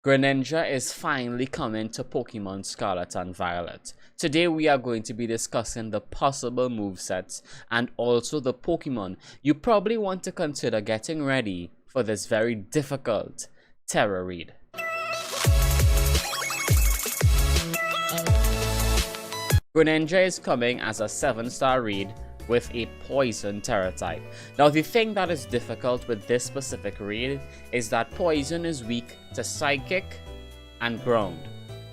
Greninja is finally coming to Pokemon Scarlet and Violet. Today we are going to be discussing the possible movesets and also the Pokemon you probably want to consider getting ready for this very difficult Terra read. Greninja is coming as a 7-star read with a poison Terra type. Now the thing that is difficult with this specific read is that poison is weak to psychic and ground,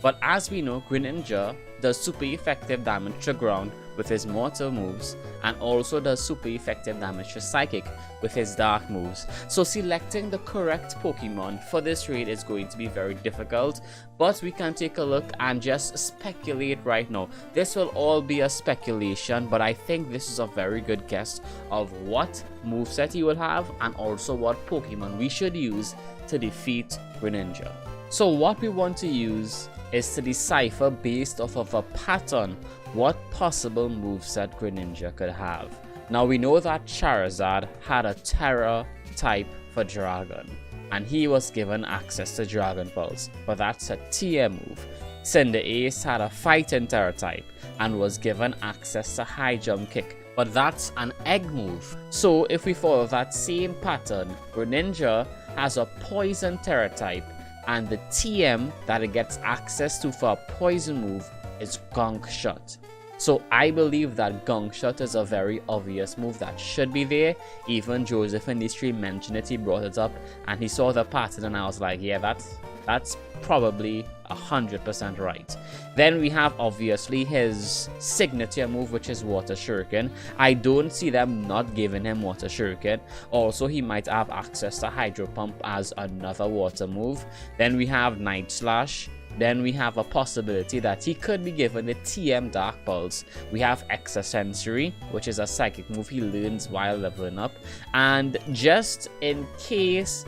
but as we know, Greninja does super effective damage to ground with his mortal moves and also does super effective damage to psychic with his dark moves. So selecting the correct Pokemon for this raid is going to be very difficult, but we can take a look and just speculate right now. This will all be a speculation, but I think this is a very good guess of what moveset he will have and also what Pokemon we should use to defeat Greninja. So what we want to use is to decipher based off of a pattern what possible moveset Greninja could have. Now we know that Charizard had a Terra type for Dragon, and he was given access to Dragon Pulse, but that's a TM move. Cinderace had a Fighting Terra type and was given access to High Jump Kick, but that's an Egg move. So if we follow that same pattern, Greninja has a Poison Terra type, and the TM that it gets access to for a poison move is Gunk Shot. So I believe that Gunk Shot is a very obvious move that should be there. Even Joseph in the stream mentioned it, he brought it up and he saw the pattern and I was like, yeah, that's probably 100% right. Then we have obviously his signature move, which is Water Shuriken. I don't see them not giving him Water Shuriken. Also, he might have access to Hydro Pump as another water move. Then we have Night Slash. Then we have a possibility that he could be given the TM Dark Pulse. We have Extrasensory, which is a psychic move he learns while leveling up. And just in case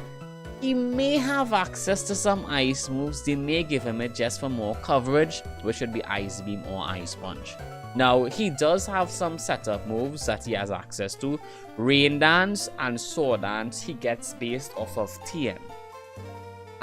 he may have access to some ice moves, they may give him it just for more coverage, which would be Ice Beam or Ice Punch. Now, he does have some setup moves that he has access to. Rain Dance and Sword Dance he gets based off of TM.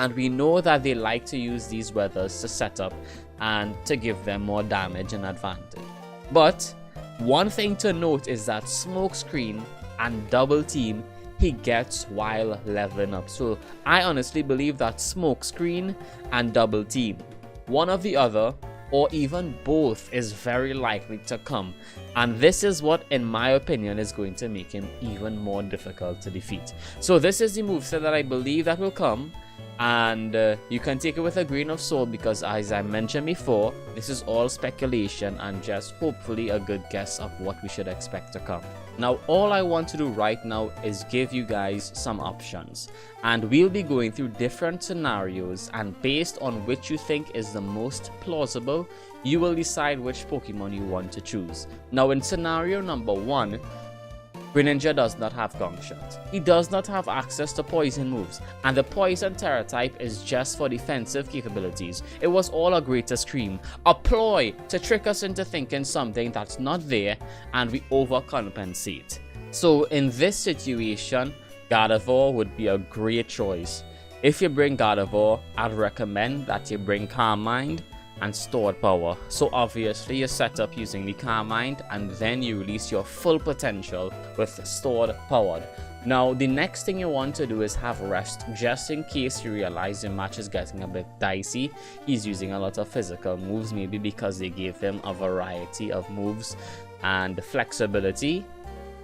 And we know that they like to use these weathers to set up and to give them more damage and advantage. But one thing to note is that Smokescreen and Double Team he gets while leveling up. So I honestly believe that Smokescreen and Double Team, one or the other, or even both, is very likely to come. And this is what, in my opinion, is going to make him even more difficult to defeat. So this is the moveset that I believe that will come. And you can take it with a grain of salt because, as I mentioned before, this is all speculation and just hopefully a good guess of what we should expect to come. Now, all I want to do right now is give you guys some options, and we'll be going through different scenarios, and based on which you think is the most plausible, you will decide which Pokemon you want to choose. Now, in scenario number 1, Greninja does not have Gunk Shot. He does not have access to poison moves, and the poison Terra type is just for defensive capabilities. It was all a Greater Scream, a ploy to trick us into thinking something that's not there, and we overcompensate. So in this situation, Gardevoir would be a great choice. If you bring Gardevoir, I'd recommend that you bring Calm Mind and Stored Power. So obviously you set up using the Calm Mind and then you release your full potential with Stored Power. Now the next thing you want to do is have Rest, just in case you realize the match is getting a bit dicey. He's using a lot of physical moves, maybe because they gave him a variety of moves and flexibility.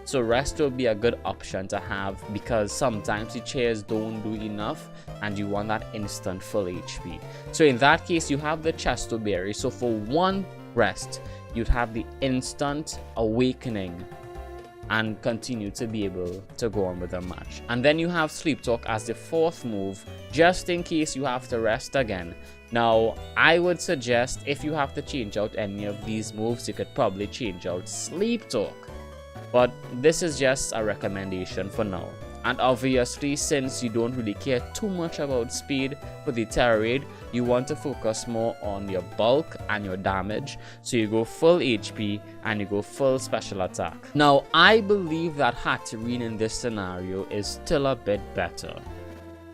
So Rest will be a good option to have because sometimes the chairs don't do enough and you want that instant full HP. So in that case, you have the Chesto Berry. So for 1 Rest, you'd have the instant awakening and continue to be able to go on with the match. And then you have Sleep Talk as the 4th move, just in case you have to rest again. Now, I would suggest if you have to change out any of these moves, you could probably change out Sleep Talk. But this is just a recommendation for now. And obviously, since you don't really care too much about speed for the Terra raid, you want to focus more on your bulk and your damage. So you go full HP and you go full special attack. Now, I believe that Hatterene in this scenario is still a bit better.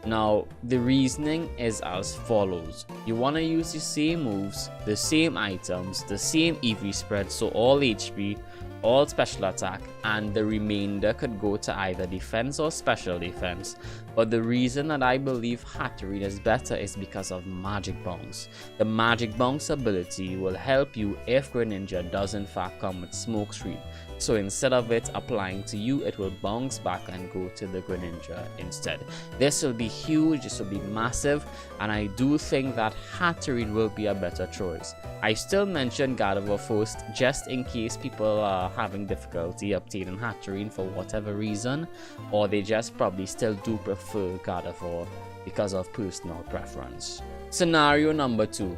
Now, the reasoning is as follows. You want to use the same moves, the same items, the same EV spread, so all HP, all special attack, and the remainder could go to either defense or special defense. But the reason that I believe Hatterene is better is because of Magic Bounce. The Magic Bounce ability will help you if Greninja does in fact come with Smoke Screen. So instead of it applying to you, it will bounce back and go to the Greninja instead. This will be huge, this will be massive, and I do think that Hatterene will be a better choice. I still mention Gardevoir first just in case people are having difficulty obtaining Hatterene for whatever reason, or they just probably still do prefer Gardevoir because of personal preference. Scenario number 2.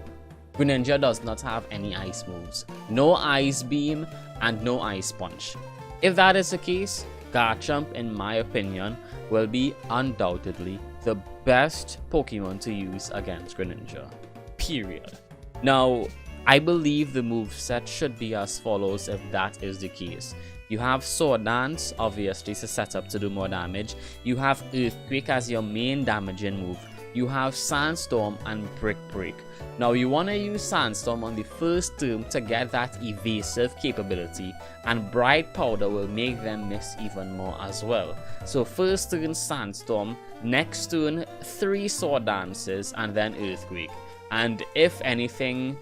Greninja does not have any ice moves, no Ice Beam and no Ice Punch. If that is the case, Garchomp, in my opinion, will be undoubtedly the best Pokemon to use against Greninja. Period. Now, I believe the moveset should be as follows if that is the case. You have Sword Dance, obviously, to set up to do more damage. You have Earthquake as your main damaging move. You have Sandstorm and Brick Break. Now you want to use Sandstorm on the first turn to get that evasive capability, and Bright Powder will make them miss even more as well. So first turn Sandstorm, next turn 3 Sword Dances, and then Earthquake. And if anything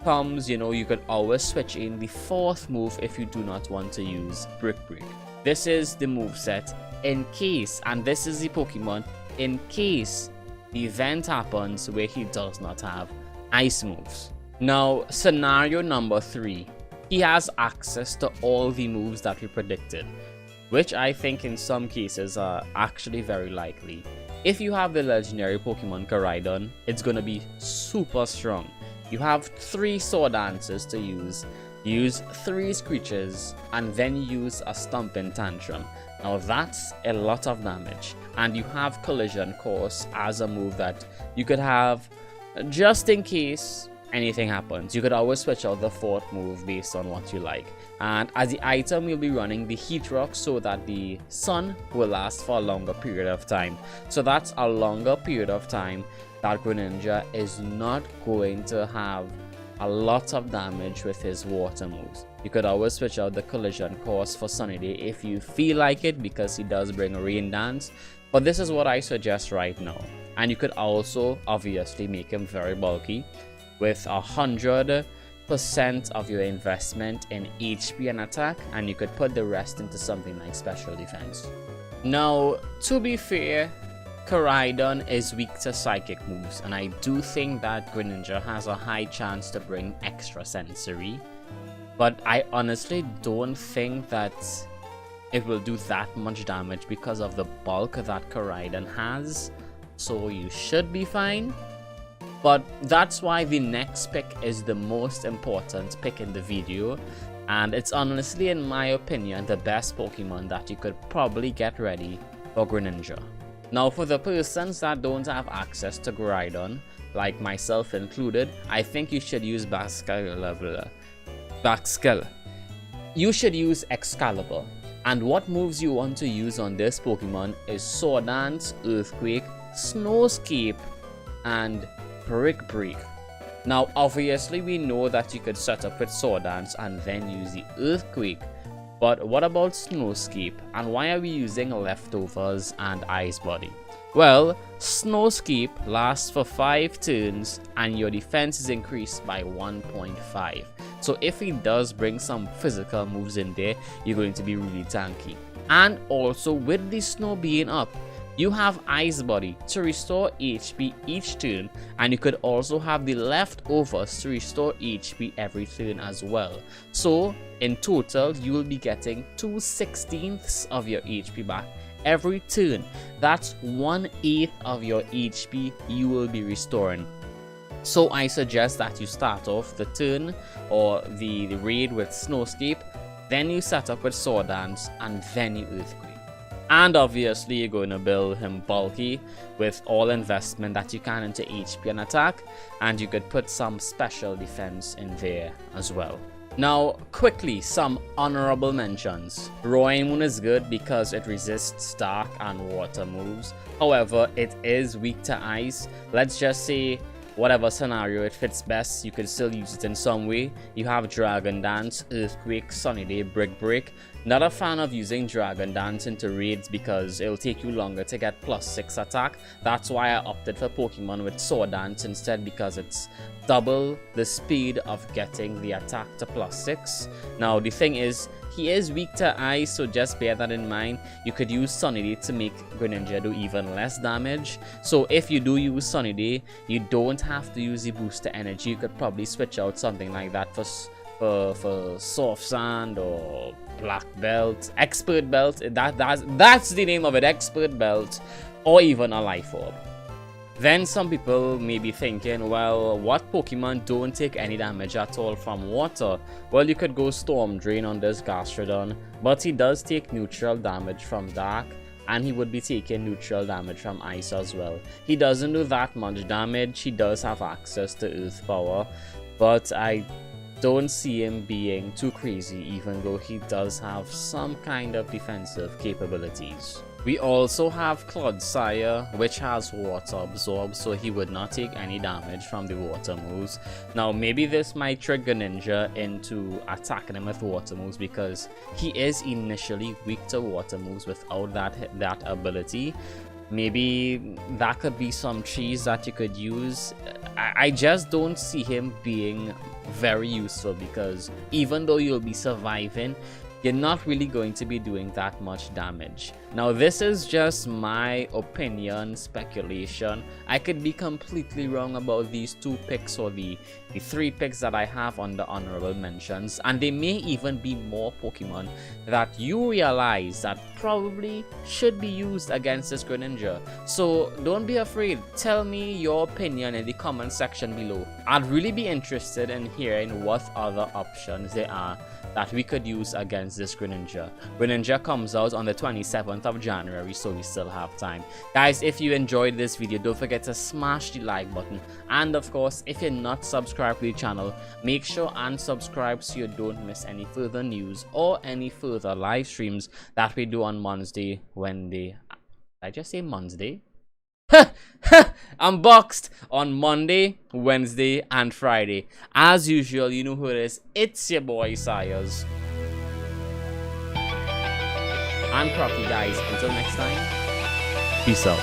comes, you could always switch in the 4th move if you do not want to use Brick Break. This is the moveset in case, and this is the Pokemon in case the event happens where he does not have ice moves. Now, scenario number 3. He has access to all the moves that we predicted, which I think in some cases are actually very likely. If you have the legendary Pokemon Koraidon, it's gonna be super strong. You have 3 Sword Dances to use 3 Screeches, and then use a Stomping Tantrum. Now that's a lot of damage, and you have Collision Course as a move that you could have just in case anything happens. You could always switch out the 4th move based on what you like. And as the item, you'll be running the Heat Rock so that the sun will last for a longer period of time. So that's a longer period of time that Greninja is not going to have a lot of damage with his water moves. You could always switch out the Collision Course for Sunny Day if you feel like it, because he does bring a Rain Dance, but this is what I suggest right now. And you could also obviously make him very bulky with 100% of your investment in HP and attack, and you could put the rest into something like special defense. Now, to be fair, Koraidon is weak to psychic moves, and I do think that Greninja has a high chance to bring extra sensory, but I honestly don't think that it will do that much damage because of the bulk that Koraidon has, so you should be fine. But that's why the next pick is the most important pick in the video, and it's honestly, in my opinion, the best Pokemon that you could probably get ready for Greninja. Now, for the persons that don't have access to Koraidon, like myself included, I think you should use You should use Excalibur. And what moves you want to use on this Pokemon is Sword Dance, Earthquake, Snowscape, and Brick Break. Now, obviously, we know that you could set up with Sword Dance and then use the Earthquake. But what about Snowscape, and why are we using Leftovers and Ice Body? Well, Snowscape lasts for 5 turns and your defense is increased by 1.5. So if he does bring some physical moves in there, you're going to be really tanky. And also, with the snow being up, you have Ice Body to restore HP each turn, and you could also have the Leftovers to restore HP every turn as well. So in total, you will be getting 2/16 of your HP back every turn. That's 1/8 of your HP you will be restoring. So I suggest that you start off the turn or the raid with Snowscape, then you set up with Sword Dance, and then you Earthquake. And obviously you're going to build him bulky with all investment that you can into HP and attack, and you could put some special defense in there as well. Now, quickly, some honorable mentions. Roaring Moon is good because it resists dark and water moves. However, it is weak to ice. Let's just say whatever scenario it fits best, you could still use it in some way. You have Dragon Dance, Earthquake, Sunny Day, Brick Break. Not a fan of using Dragon Dance into raids because it'll take you longer to get +6 attack. That's why I opted for Pokemon with Sword Dance instead, because it's double the speed of getting the attack to +6. Now the thing is, he is weak to ice, so just bear that in mind. You could use Sunny Day to make Greninja do even less damage. So if you do use Sunny Day, you don't have to use the booster energy. You could probably switch out something like that for Soft Sand or Black Belt, Expert Belt. That's the name of it, Expert Belt, or even a Life Orb. Then some people may be thinking, well, what Pokemon don't take any damage at all from water? Well, you could go Storm Drain on this Gastrodon, but he does take neutral damage from Dark, and he would be taking neutral damage from Ice as well. He doesn't do that much damage. He does have access to Earth Power, but I don't see him being too crazy, even though he does have some kind of defensive capabilities. We also have Clodsire, which has Water Absorb, so he would not take any damage from the water moves. Now, maybe this might trick Greninja into attacking him with water moves because he is initially weak to water moves without that ability. Maybe that could be some cheese that you could use. I just don't see him being very useful because even though you'll be surviving, you're not really going to be doing that much damage. Now, this is just my opinion, speculation. I could be completely wrong about these 2 picks or the 3 picks that I have on the honorable mentions, and there may even be more Pokemon that you realize that probably should be used against this Greninja. So don't be afraid, tell me your opinion in the comment section below. I'd really be interested in hearing what other options there are that we could use against this Greninja. Greninja comes out on the 27th of January, so we still have time. Guys, if you enjoyed this video, don't forget to smash the like button, and of course, if you're not subscribed to the channel, make sure and subscribe so you don't miss any further news or any further live streams that we do on Monday, Wednesday. Did I just say Monday? Unboxed on Monday, Wednesday, and Friday. As usual, you know who it is. It's your boy Sayers. I'm Crocky, guys. Until next time, peace out.